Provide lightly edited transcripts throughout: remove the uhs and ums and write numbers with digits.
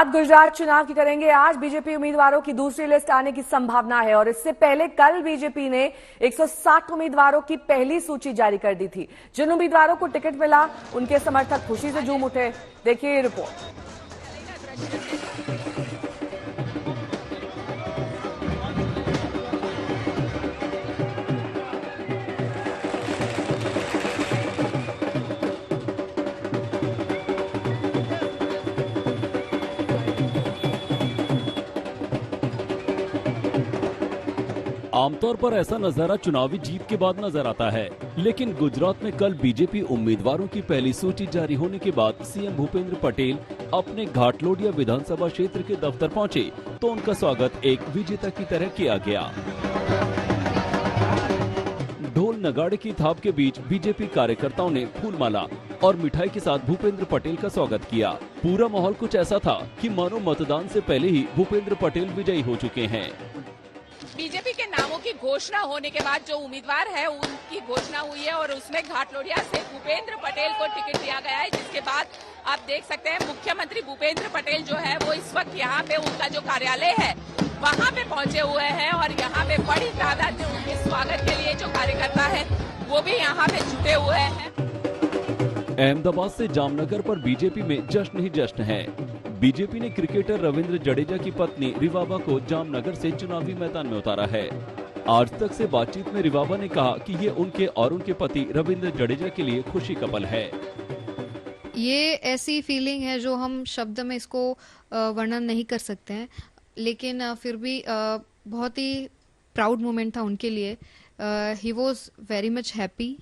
बात गुजरात चुनाव की करेंगे। आज बीजेपी उम्मीदवारों की दूसरी लिस्ट आने की संभावना है और इससे पहले कल बीजेपी ने 160 उम्मीदवारों की पहली सूची जारी कर दी थी। जिन उम्मीदवारों को टिकट मिला उनके समर्थक खुशी से झूम उठे। देखिए ये रिपोर्ट। आमतौर पर ऐसा नजारा चुनावी जीत के बाद नजर आता है, लेकिन गुजरात में कल बीजेपी उम्मीदवारों की पहली सूची जारी होने के बाद सीएम भूपेंद्र पटेल अपने घाटलोडिया विधानसभा क्षेत्र के दफ्तर पहुंचे तो उनका स्वागत एक विजेता की तरह किया गया। ढोल नगाड़े की थाप के बीच बीजेपी कार्यकर्ताओं ने फूलमाला और मिठाई के साथ भूपेंद्र पटेल का स्वागत किया। पूरा माहौल कुछ ऐसा था कि मानो मतदान से पहले ही भूपेंद्र पटेल विजयी हो चुके हैं। बीजेपी के नामों की घोषणा होने के बाद जो उम्मीदवार है उनकी घोषणा हुई है और उसमें घाटलोडिया से भूपेंद्र पटेल को टिकट दिया गया है, जिसके बाद आप देख सकते हैं मुख्यमंत्री भूपेंद्र पटेल जो है वो इस वक्त यहाँ पे उनका जो कार्यालय है वहाँ पे पहुंचे हुए हैं और यहाँ पे बड़ी तादाद में उनके स्वागत के लिए जो कार्यकर्ता है वो भी यहाँ पे जुटे हुए हैं। अहमदाबाद से जामनगर पर बीजेपी में जश्न ही जश्न है। बीजेपी ने क्रिकेटर रविंद्र जडेजा की पत्नी रिवाबा को जामनगर से चुनावी मैदान में उतारा है। आज तक से बातचीत में रिवाबा ने कहा कि ये उनके और उनके पति रविंद्र जडेजा के लिए खुशी का पल है। ये ऐसी फीलिंग है जो हम शब्द में इसको वर्णन नहीं कर सकते हैं, लेकिन फिर भी बहुत ही प्राउड मोमेंट था उनके लिए। He was very much happy.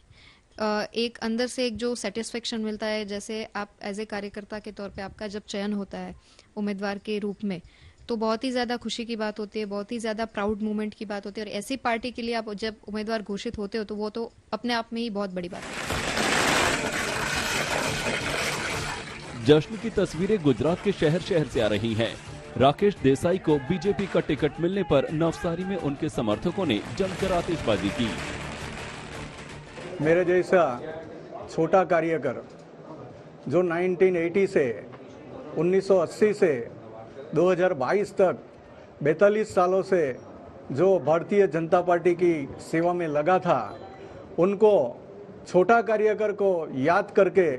एक अंदर से एक जो सेटिस्फेक्शन मिलता है, जैसे आप एज ए कार्यकर्ता के तौर पे आपका जब चयन होता है उम्मीदवार के रूप में, तो बहुत ही ज्यादा खुशी की बात होती है, बहुत ही ज्यादा प्राउड मोमेंट की बात होती है। और ऐसी पार्टी के लिए आप जब उम्मीदवार घोषित होते हो तो वो तो अपने आप में ही बहुत बड़ी बात है। जश्न की तस्वीरें गुजरात के शहर शहर से आ रही हैं। राकेश देसाई को बीजेपी का टिकट मिलने पर नवसारी में उनके समर्थकों ने जमकर आतिशबाजी की। मेरे जैसा छोटा कार्यकर जो 1980 से 1980 से 2022 तक 42 सालों से जो भारतीय जनता पार्टी की सेवा में लगा था, उनको छोटा कार्यकर को याद करके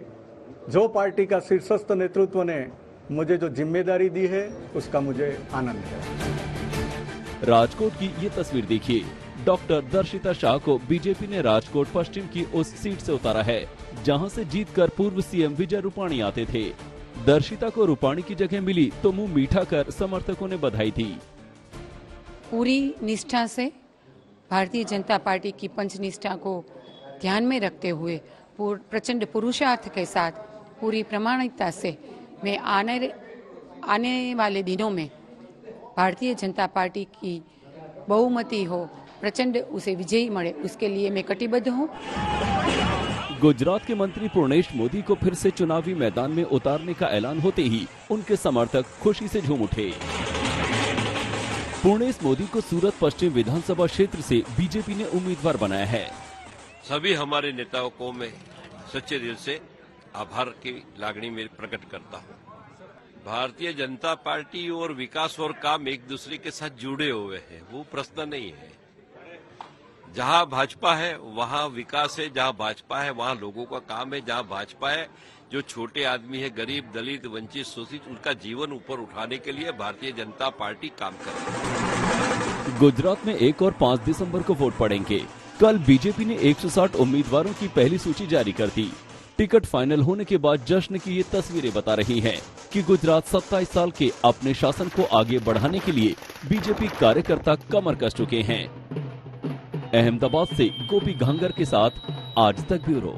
जो पार्टी का शीर्षस्थ नेतृत्व ने मुझे जो जिम्मेदारी दी है उसका मुझे आनंद है। राजकोट की ये तस्वीर देखिए। डॉक्टर दर्शिता शाह को बीजेपी ने राजकोट पश्चिम की उस सीट से उतारा है जहां से जीतकर पूर्व सीएम विजय रूपाणी आते थे। दर्शिता को रूपाणी की जगह मिली तो मुंह मीठा कर समर्थकों ने बधाई दी। पूरी निष्ठा से भारतीय जनता पार्टी की पंचनिष्ठा को ध्यान में रखते हुए प्रचंड पुरुषार्थ के साथ पूरी प्रामाणिकता से मैं आने वाले दिनों में भारतीय जनता पार्टी की बहुमती हो, प्रचंड उसे विजयी मिले, उसके लिए मैं कटिबद्ध हूँ। गुजरात के मंत्री पूर्णेश मोदी को फिर से चुनावी मैदान में उतारने का ऐलान होते ही उनके समर्थक खुशी से झूम उठे। पूर्णेश मोदी को सूरत पश्चिम विधानसभा क्षेत्र से बीजेपी ने उम्मीदवार बनाया है। सभी हमारे नेताओं को मैं सच्चे दिल से आभार की लागणी में प्रकट करता हूँ। भारतीय जनता पार्टी और विकास और काम एक दूसरे के साथ जुड़े हुए हैं, वो प्रश्न नहीं है। जहां भाजपा है वहां विकास है, जहां भाजपा है वहां लोगों का काम है, जहां भाजपा है जो छोटे आदमी है, गरीब, दलित, वंचित, शोषित, उनका जीवन ऊपर उठाने के लिए भारतीय जनता पार्टी काम कर रही है। गुजरात में 1 और 5 दिसंबर को वोट पड़ेंगे। कल बीजेपी ने 160 उम्मीदवारों की पहली सूची जारी कर दी। टिकट फाइनल होने के बाद जश्न की ये तस्वीरें बता रही हैं कि गुजरात 27 साल के अपने शासन को आगे बढ़ाने के लिए बीजेपी कार्यकर्ता कमर कस चुके हैं। अहमदाबाद से गोपी घांगर के साथ आज तक ब्यूरो।